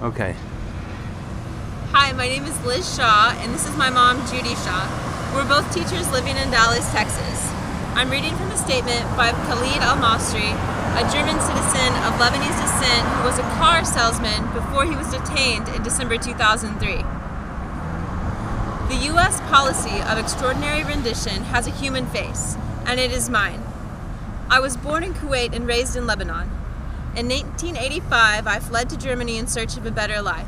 Okay. Hi, my name is Liz Shaw, and this is my mom, Judy Shaw. We're both teachers living in Dallas, Texas. I'm reading from a statement by Khalid Al-Masri, a German citizen of Lebanese descent who was a car salesman before he was detained in December 2003. The U.S. policy of extraordinary rendition has a human face, and it is mine. I was born in Kuwait and raised in Lebanon. In 1985, I fled to Germany in search of a better life.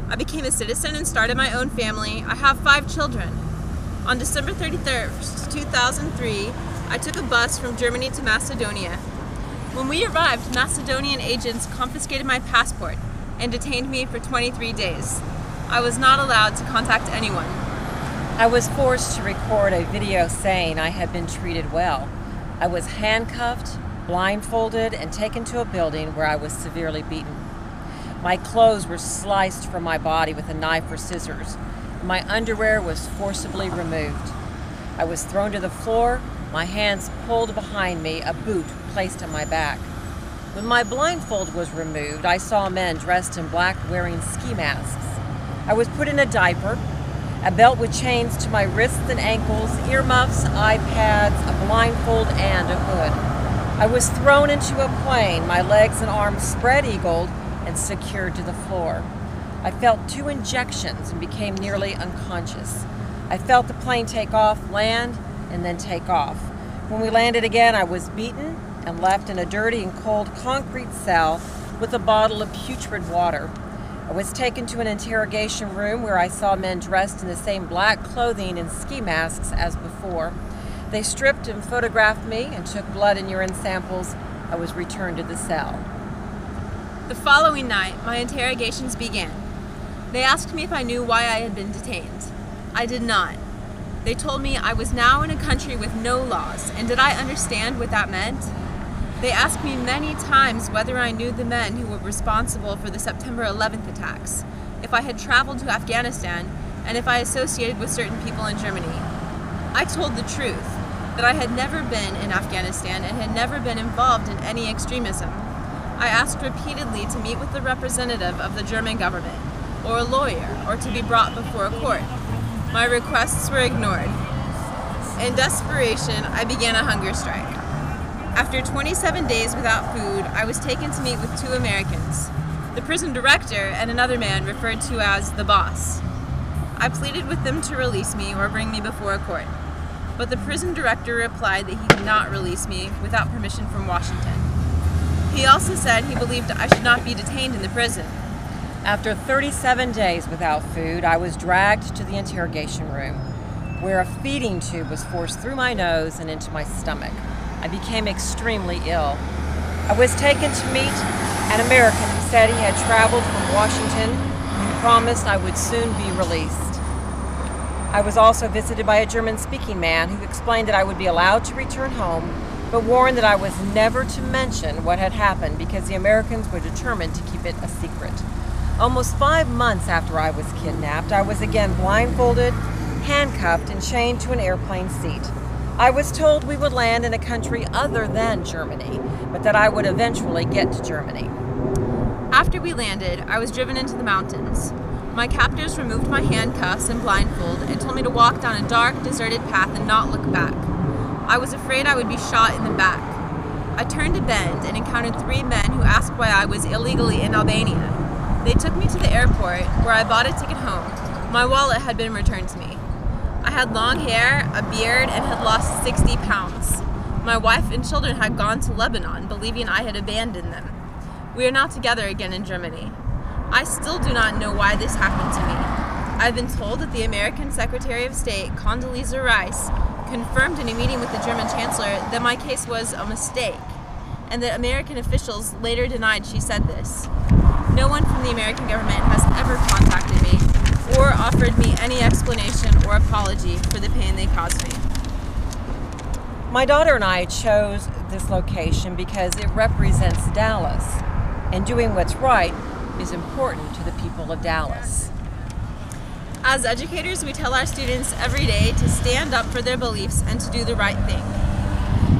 I became a citizen and started my own family. I have 5 children. On December 31st, 2003, I took a bus from Germany to Macedonia. When we arrived, Macedonian agents confiscated my passport and detained me for 23 days. I was not allowed to contact anyone. I was forced to record a video saying I had been treated well. I was handcuffed, blindfolded, and taken to a building where I was severely beaten. My clothes were sliced from my body with a knife or scissors. My underwear was forcibly removed. I was thrown to the floor, my hands pulled behind me, a boot placed on my back. When my blindfold was removed, I saw men dressed in black wearing ski masks. I was put in a diaper, a belt with chains to my wrists and ankles, earmuffs, iPads, a blindfold, and a hood. I was thrown into a plane, my legs and arms spread-eagled and secured to the floor. I felt 2 injections and became nearly unconscious. I felt the plane take off, land, and then take off. When we landed again, I was beaten and left in a dirty and cold concrete cell with a bottle of putrid water. I was taken to an interrogation room where I saw men dressed in the same black clothing and ski masks as before. They stripped and photographed me and took blood and urine samples. I was returned to the cell. The following night, my interrogations began. They asked me if I knew why I had been detained. I did not. They told me I was now in a country with no laws, and did I understand what that meant? They asked me many times whether I knew the men who were responsible for the September 11th attacks, if I had traveled to Afghanistan, and if I associated with certain people in Germany. I told the truth, that I had never been in Afghanistan and had never been involved in any extremism. I asked repeatedly to meet with the representative of the German government, or a lawyer, or to be brought before a court. My requests were ignored. In desperation, I began a hunger strike. After 27 days without food, I was taken to meet with 2 Americans, the prison director and another man referred to as the boss. I pleaded with them to release me or bring me before a court, but the prison director replied that he could not release me without permission from Washington. He also said he believed I should not be detained in the prison. After 37 days without food, I was dragged to the interrogation room, where a feeding tube was forced through my nose and into my stomach. I became extremely ill. I was taken to meet an American who said he had traveled from Washington and promised I would soon be released. I was also visited by a German-speaking man who explained that I would be allowed to return home, but warned that I was never to mention what had happened because the Americans were determined to keep it a secret. Almost 5 months after I was kidnapped, I was again blindfolded, handcuffed, and chained to an airplane seat. I was told we would land in a country other than Germany, but that I would eventually get to Germany. After we landed, I was driven into the mountains. My captors removed my handcuffs and blindfold and told me to walk down a dark, deserted path and not look back. I was afraid I would be shot in the back. I turned a bend and encountered 3 men who asked why I was illegally in Albania. They took me to the airport, where I bought a ticket home. My wallet had been returned to me. I had long hair, a beard, and had lost 60 pounds. My wife and children had gone to Lebanon, believing I had abandoned them. We are now together again in Germany. I still do not know why this happened to me. I've been told that the American Secretary of State, Condoleezza Rice, confirmed in a meeting with the German Chancellor that my case was a mistake, and that American officials later denied she said this. No one from the American government has ever contacted me or offered me any explanation or apology for the pain they caused me. My daughter and I chose this location because it represents Dallas, and doing what's right is important to the people of Dallas. As educators, we tell our students every day to stand up for their beliefs and to do the right thing.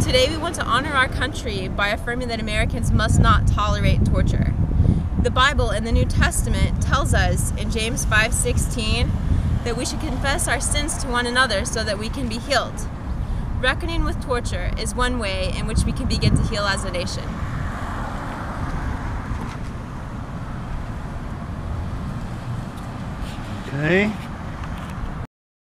Today we want to honor our country by affirming that Americans must not tolerate torture. The Bible in the New Testament tells us in James 5:16 that we should confess our sins to one another so that we can be healed. Reckoning with torture is one way in which we can begin to heal as a nation. Okay.